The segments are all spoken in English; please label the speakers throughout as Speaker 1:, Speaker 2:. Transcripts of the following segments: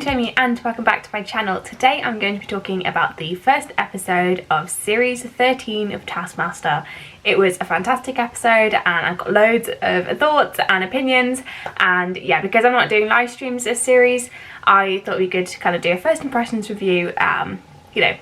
Speaker 1: Jamie and welcome back to my channel. Today I'm going to be talking about the first episode of series 13 of Taskmaster. It was a fantastic episode and I've got loads of thoughts and opinions, and yeah, because I'm not doing live streams this series, I thought it'd be good to kind of do a first impressions review you know,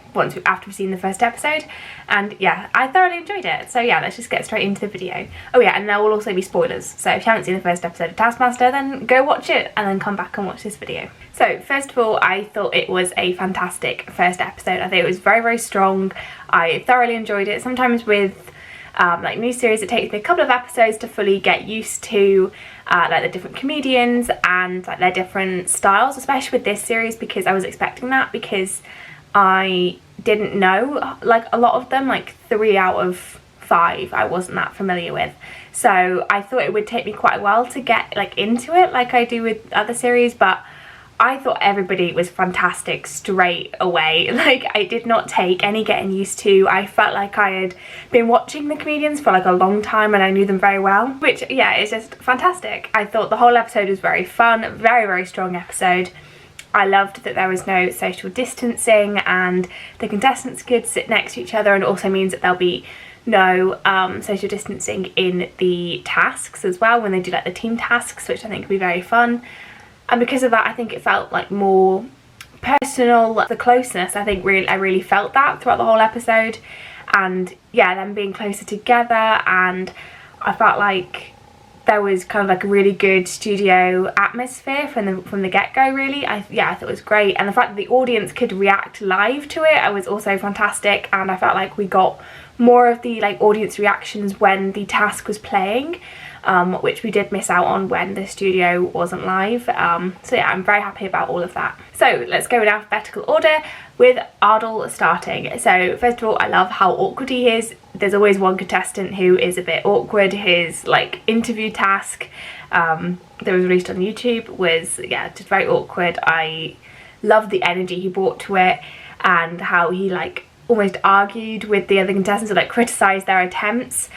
Speaker 1: after we've seen the first episode. And yeah, I thoroughly enjoyed it. So yeah, let's just get straight into the video. Oh yeah, and there will also be spoilers. So if you haven't seen the first episode of Taskmaster, then go watch it and then come back and watch this video. So first of all, I thought it was a fantastic first episode. I think it was very, very strong. I thoroughly enjoyed it. Sometimes with like new series, it takes me a couple of episodes to fully get used to like the different comedians and like their different styles, especially with this series, because I was expecting that, because I didn't know like a lot of them, like 3 out of 5 I wasn't that familiar with. So I thought it would take me quite a while to get like into it like I do with other series, but I thought everybody was fantastic straight away. Like, I did not take any getting used to. I felt like I had been watching the comedians for like a long time and I knew them very well, which yeah, is just fantastic. I thought the whole episode was very fun, very, very strong episode. I loved that there was no social distancing and the contestants could sit next to each other, and it also means that there'll be no social distancing in the tasks as well when they do like the team tasks, which I think would be very fun. And because of that, I think it felt like more personal. The closeness, I think I really felt that throughout the whole episode. And yeah, them being closer together, and I felt like there was kind of like a really good studio atmosphere from the get-go, really. Yeah, I thought it was great. And the fact that the audience could react live to it was also fantastic, and I felt like we got more of the like audience reactions when the task was playing, which we did miss out on when the studio wasn't live. So yeah, I'm very happy about all of that. So let's go in alphabetical order with Ardal starting. So first of all, I love how awkward he is. There's always one contestant who is a bit awkward. His like interview task that was released on YouTube was, yeah, just very awkward. I love the energy he brought to it and how he like almost argued with the other contestants, or like criticised their attempts,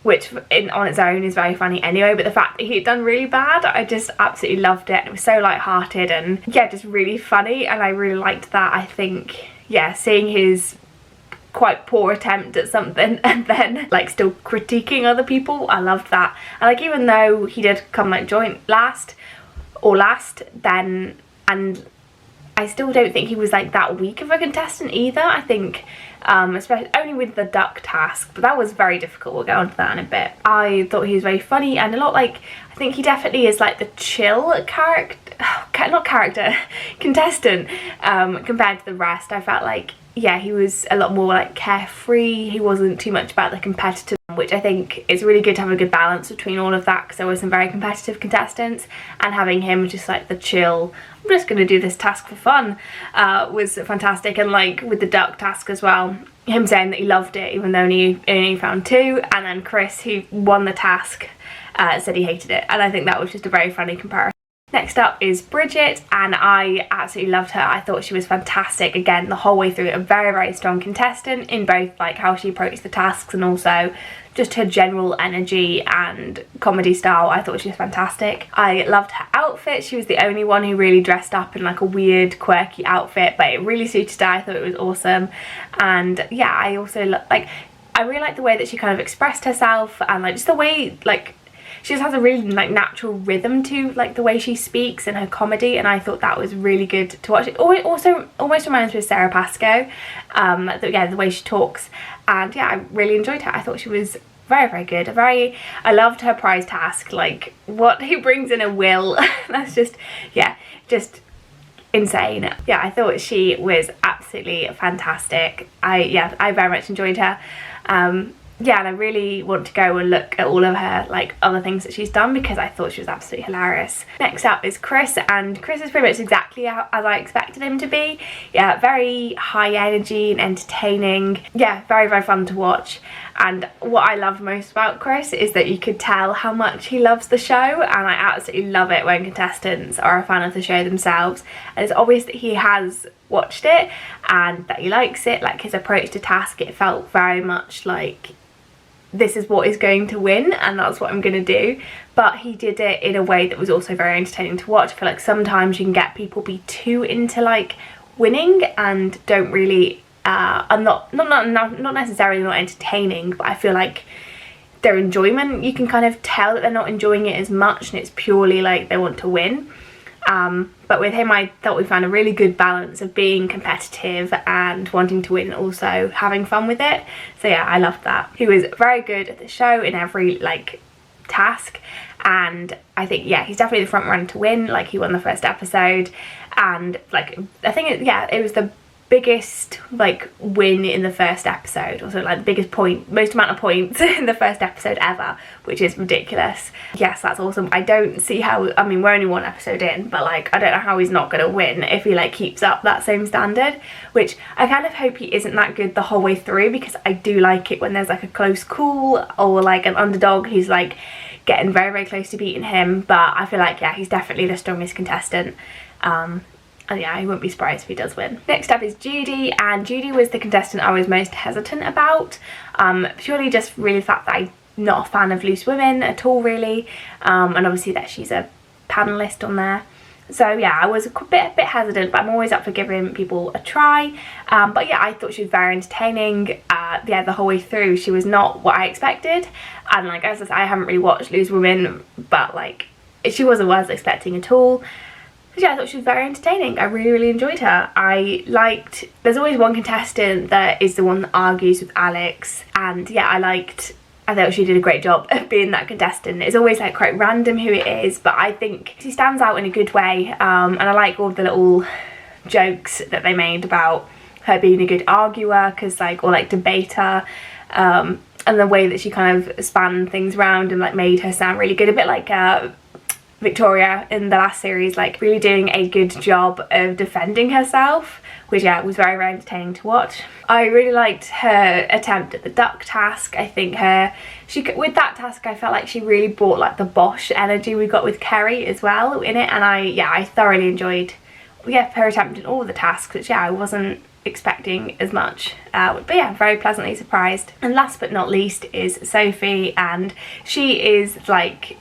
Speaker 1: which on its own is very funny anyway, but the fact that he had done really bad, I just absolutely loved it. It was so light-hearted and yeah, just really funny, and I really liked that. I think, yeah, seeing his quite poor attempt at something and then like still critiquing other people, I loved that. And like, even though he did come like joint last then, and I still don't think he was like that weak of a contestant either. I think especially only with the duck task, but that was very difficult. We'll get onto that in a bit. I thought he was very funny and a lot like, I think he definitely is like the chill contestant compared to the rest. I felt like, yeah, he was a lot more like carefree. He wasn't too much about the competitive, which I think is really good to have a good balance between all of that, because there were some very competitive contestants, and having him just like the chill, I'm just going to do this task for fun, was fantastic. And like with the duck task as well, him saying that he loved it even though he only found 2, and then Chris, who won the task, said he hated it, and I think that was just a very funny comparison. Next up is Bridget, and I absolutely loved her. I thought she was fantastic again the whole way through. A very, very strong contestant in both like how she approached the tasks and also just her general energy and comedy style. I thought she was fantastic. I loved her outfit. She was the only one who really dressed up in like a weird quirky outfit, but it really suited her. I thought it was awesome. And yeah, I also I really like the way that she kind of expressed herself, and like just the way like she just has a really like natural rhythm to like the way she speaks and her comedy, and I thought that was really good to watch. It also almost reminds me of Sara Pascoe, yeah, the way she talks, and yeah, I really enjoyed her. I thought she was very, very good. I loved her prize task, like what he brings in a will. That's just, yeah, just insane. Yeah, I thought she was absolutely fantastic. I very much enjoyed her. Yeah, and I really want to go and look at all of her like other things that she's done, because I thought she was absolutely hilarious. Next up is Chris, and Chris is pretty much exactly as I expected him to be. Yeah, very high energy and entertaining. Yeah, very, very fun to watch. And what I love most about Chris is that you could tell how much he loves the show, and I absolutely love it when contestants are a fan of the show themselves. And it's obvious that he has watched it and that he likes it. Like his approach to task, it felt very much like this is what is going to win and that's what I'm going to do. But he did it in a way that was also very entertaining to watch. I feel like sometimes you can get people be too into like winning and don't really are not necessarily not entertaining, but I feel like their enjoyment, you can kind of tell that they're not enjoying it as much and it's purely like they want to win. But with him, I thought we found a really good balance of being competitive and wanting to win and also having fun with it. So yeah, I loved that. He was very good at the show in every like task, and I think, yeah, he's definitely the front runner to win. Like, he won the first episode, and like I think it was the biggest like win in the first episode, also like the biggest most amount of points in the first episode ever, which is ridiculous. Yes, that's awesome. I don't see how, I mean, we're only one episode in, but like I don't know how he's not gonna win if he like keeps up that same standard, which I kind of hope he isn't that good the whole way through, because I do like it when there's like a close call or like an underdog who's like getting very, very close to beating him. But I feel like, yeah, he's definitely the strongest contestant. And yeah, I wouldn't be surprised if he does win. Next up is Judy, and Judy was the contestant I was most hesitant about, purely just really the fact that I'm not a fan of loose women at all, really, and obviously that she's a panellist on there. So yeah, I was a bit hesitant, but I'm always up for giving people a try. But yeah, I thought she was very entertaining. Yeah, the whole way through, she was not what I expected, and like as I said, I haven't really watched Loose Women, but like she wasn't what I was expecting at all. Yeah, I thought she was very entertaining. I really, really enjoyed her. There's always one contestant that is the one that argues with Alex, and yeah, I thought she did a great job of being that contestant. It's always like quite random who it is, but I think she stands out in a good way, and I like all the little jokes that they made about her being a good arguer, or like debater, and the way that she kind of spanned things around and like made her sound really good, a bit like Victoria in the last series, like really doing a good job of defending herself, which yeah, was very, very entertaining to watch. I really liked her attempt at the duck task. I think with that task, I felt like she really brought like the bosh energy we got with Kerry as well in it, and I thoroughly enjoyed her attempt in all the tasks, which yeah, I wasn't expecting as much, but yeah, very pleasantly surprised. And last but not least is Sophie, and she is like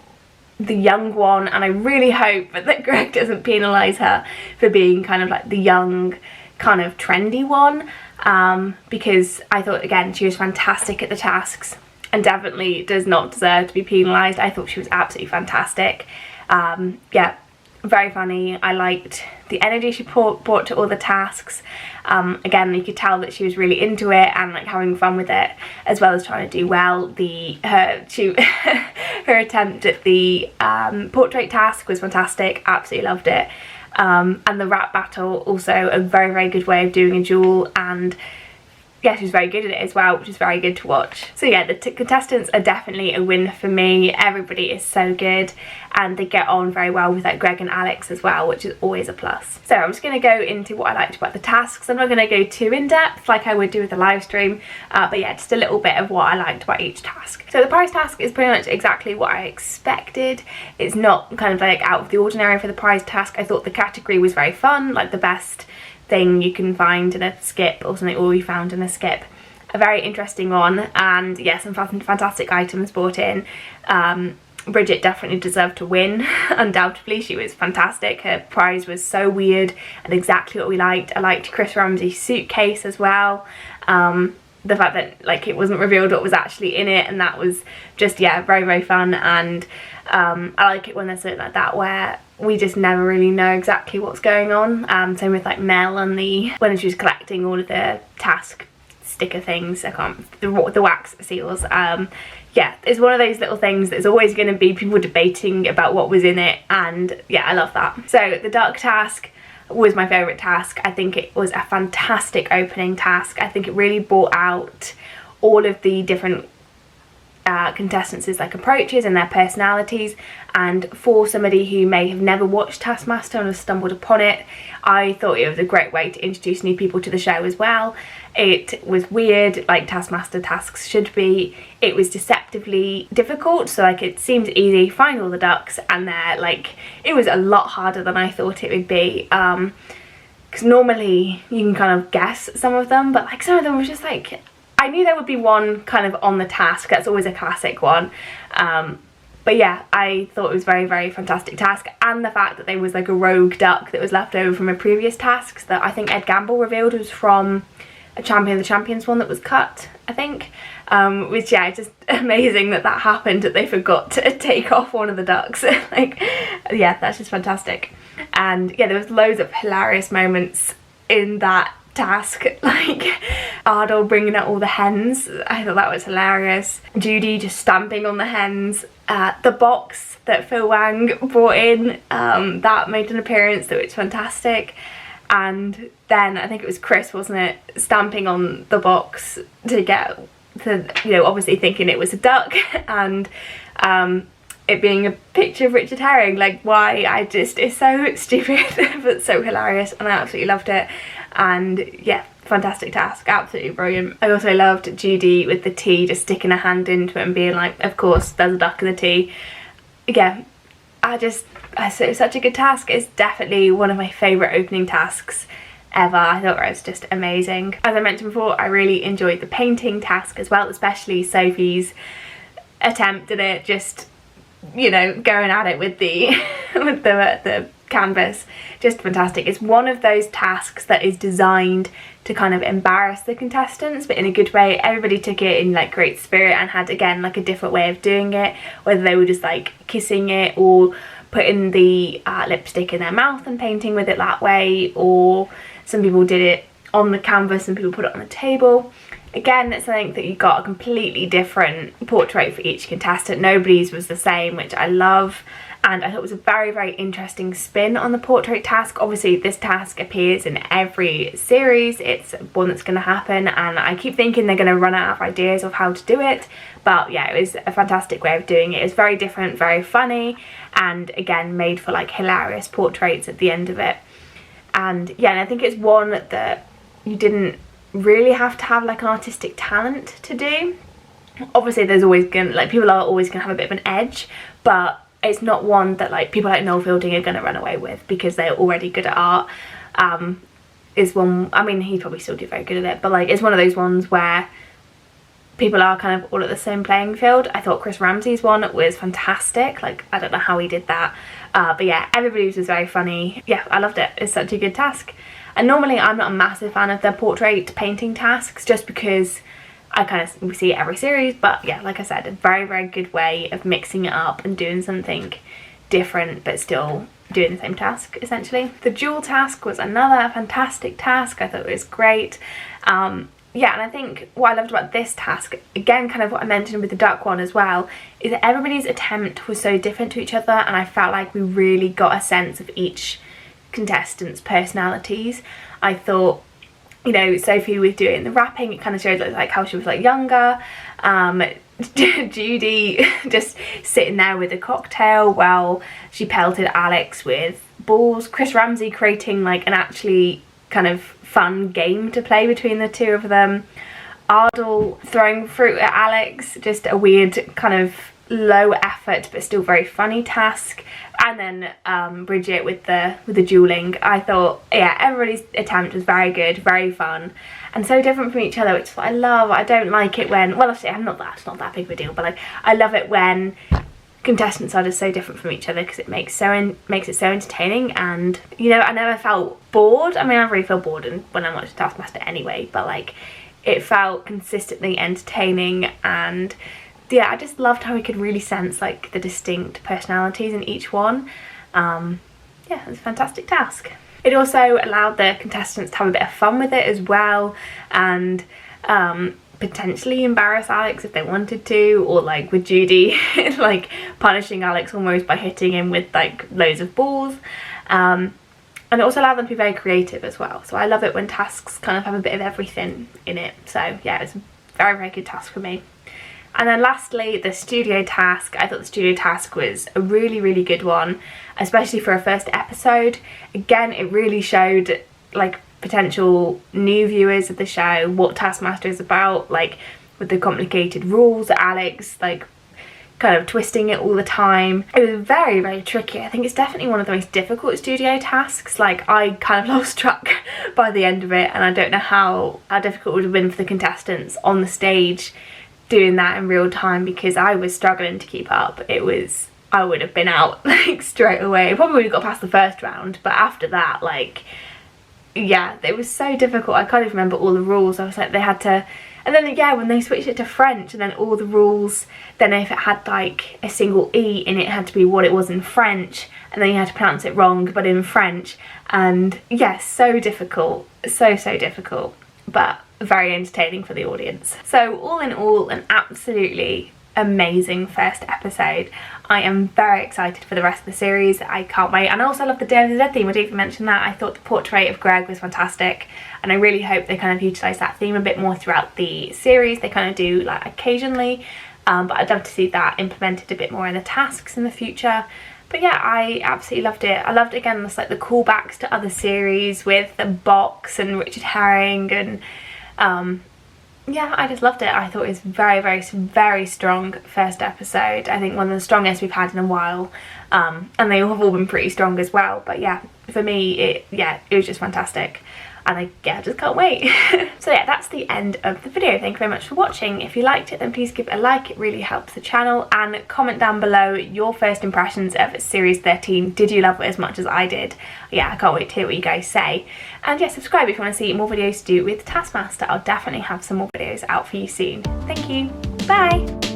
Speaker 1: the young one, and I really hope that Greg doesn't penalise her for being kind of like the young, kind of trendy one, because I thought, again, she was fantastic at the tasks and definitely does not deserve to be penalised. I thought she was absolutely fantastic. Yeah, very funny. I liked the energy she brought to all the tasks. Again, you could tell that she was really into it and like having fun with it, as well as trying to do well. Her attempt at the portrait task was fantastic. Absolutely loved it. And the rap battle, also a very, very good way of doing a duel, and yeah, she was very good at it as well, which is very good to watch. So yeah, the contestants are definitely a win for me. Everybody is so good, and they get on very well with like Greg and Alex as well, which is always a plus. So I'm just going to go into what I liked about the tasks. I'm not going to go too in depth like I would do with the live stream, but yeah, just a little bit of what I liked about each task. So the prize task is pretty much exactly what I expected. It's not kind of like out of the ordinary for the prize task. I thought the category was very fun, like the best thing you can find in a skip or something, or you found in a skip. A very interesting one, and yeah, some fantastic items brought in. Bridget definitely deserved to win. Undoubtedly, she was fantastic. Her prize was so weird and exactly what we liked. I liked Chris Ramsey's suitcase as well. The fact that like it wasn't revealed what was actually in it, and that was just, yeah, very, very fun. And I like it when there's something like that where we just never really know exactly what's going on. Same with like Mel and when she was collecting all of the task sticker things, the wax seals. Yeah, it's one of those little things that's always going to be people debating about what was in it, and yeah, I love that. So the duck task was my favourite task. I think it was a fantastic opening task. I think it really brought out all of the different contestants' like approaches and their personalities, and for somebody who may have never watched Taskmaster and have stumbled upon it, I thought it was a great way to introduce new people to the show as well. It was weird, like Taskmaster tasks should be. It was deceptively difficult, so like it seems easy, find all the ducks, and they're like, it was a lot harder than I thought it would be, because normally you can kind of guess some of them, but like some of them were just like, I knew there would be one kind of on the task. That's always a classic one. But yeah, I thought it was very, very fantastic task, and the fact that there was like a rogue duck that was left over from a previous task that I think Ed Gamble revealed was from a Champion of the Champions one that was cut, I think. Which, yeah, just amazing that that happened, that they forgot to take off one of the ducks. Like, yeah, that's just fantastic. And yeah, there was loads of hilarious moments in that task, like Ardle bringing out all the hens. I thought that was hilarious. Judy just stamping on the hens. The box that Phil Wang brought in, that made an appearance, that was fantastic. And then I think it was Chris, wasn't it, stamping on the box to get to, you know, obviously thinking it was a duck, and it being a picture of Richard Herring. Like, why? I just, it's so stupid but so hilarious, and I absolutely loved it. And yeah, fantastic task, absolutely brilliant. I also loved Judy with the tea, just sticking her hand into it and being like, of course there's a duck in the tea. Yeah, it was such a good task. It's definitely one of my favourite opening tasks ever. I thought it was just amazing. As I mentioned before, I really enjoyed the painting task as well, especially Sophie's attempt at it, just, you know, going at it with the with the canvas. Just fantastic. It's one of those tasks that is designed to kind of embarrass the contestants, but in a good way. Everybody took it in like great spirit and had, again, like a different way of doing it, whether they were just like kissing it or putting the lipstick in their mouth and painting with it that way, or some people did it on the canvas and people put it on the table. Again, it's something that you got a completely different portrait for each contestant. Nobody's was the same, which I love. And I thought it was a very, very interesting spin on the portrait task. Obviously, this task appears in every series. It's one that's going to happen, and I keep thinking they're going to run out of ideas of how to do it. But yeah, it was a fantastic way of doing it. It's very different, very funny, and again, made for like hilarious portraits at the end of it. And yeah, and I think it's one that you didn't really have to have like an artistic talent to do. Obviously, there's always gonna, like, people are always gonna have a bit of an edge, but it's not one that like people like Noel Fielding are going to run away with because they're already good at art. Is one, I mean, he'd probably still do very good at it, but like it's one of those ones where people are kind of all at the same playing field. I thought Chris Ramsey's one was fantastic. Like, I don't know how he did that, but yeah, everybody's was very funny. Yeah, I loved it. It's such a good task. And normally I'm not a massive fan of the portrait painting tasks, just because I kind of see it every series, but yeah, like I said, a very, very good way of mixing it up and doing something different but still doing the same task, essentially. The jewel task was another fantastic task. I thought it was great. Yeah, and I think what I loved about this task, again, kind of what I mentioned with the duck one as well, is that everybody's attempt was so different to each other, and I felt like we really got a sense of each contestant's personalities. I thought, you know, Sophie was doing the rapping, it kind of showed like how she was like younger. Judy just sitting there with a cocktail while she pelted Alex with balls. Chris Ramsey creating like an actually kind of fun game to play between the two of them. Ardle throwing fruit at Alex, just a weird kind of low effort but still very funny task. And then Bridget with the dueling. I thought, yeah, everybody's attempt was very good, very fun, and so different from each other, which is what I love. I don't like it when, well, obviously it's not that big of a deal, but like I love it when contestants are just so different from each other, because it makes it so entertaining. And you know, I never felt bored. I mean, I really feel bored when I watch Taskmaster anyway, but like it felt consistently entertaining. And yeah, I just loved how we could really sense like the distinct personalities in each one. Yeah, it was a fantastic task. It also allowed the contestants to have a bit of fun with it as well, and potentially embarrass Alex if they wanted to, or like with Judy like punishing Alex almost by hitting him with like loads of balls. And it also allowed them to be very creative as well. So I love it when tasks kind of have a bit of everything in it. So yeah, it was a very, very good task for me. And then lastly, the studio task. I thought the studio task was a really, really good one, especially for a first episode. Again, it really showed like potential new viewers of the show what Taskmaster is about, like with the complicated rules that Alex like kind of twisting it all the time. It was very, very tricky. I think it's definitely one of the most difficult studio tasks. Like, I kind of lost track by the end of it, and I don't know how difficult it would have been for the contestants on the stage doing that in real time, because I was struggling to keep up. I would have been out like straight away. I probably would have got past the first round, but after that, like, yeah, it was so difficult. I can't even remember all the rules. I was like, they had to, and then yeah, when they switched it to French, and then all the rules, then if it had like a single E in it, it had to be what it was in French, and then you had to pronounce it wrong but in French. And yes, so difficult, so difficult, but very entertaining for the audience. So all in all, an absolutely amazing first episode. I am very excited for the rest of the series. I can't wait. And I also love the Day of the Dead theme. I didn't even mention that. I thought the portrait of Greg was fantastic, and I really hope they kind of utilise that theme a bit more throughout the series. They kind of do like occasionally, but I'd love to see that implemented a bit more in the tasks in the future. But yeah, I absolutely loved it. I loved, again, just like the callbacks to other series with the box and Richard Herring, and yeah, I just loved it. I thought it was very strong first episode. I think one of the strongest we've had in a while, and they have all been pretty strong as well. But yeah, for me, it was just fantastic, and I just can't wait. So yeah, that's the end of the video. Thank you very much for watching. If you liked it, then please give it a like. It really helps the channel, and comment down below your first impressions of series 13. Did you love it as much as I did? Yeah, I can't wait to hear what you guys say. And yeah, subscribe if you want to see more videos to do with Taskmaster. I'll definitely have some more videos out for you soon. Thank you. Bye.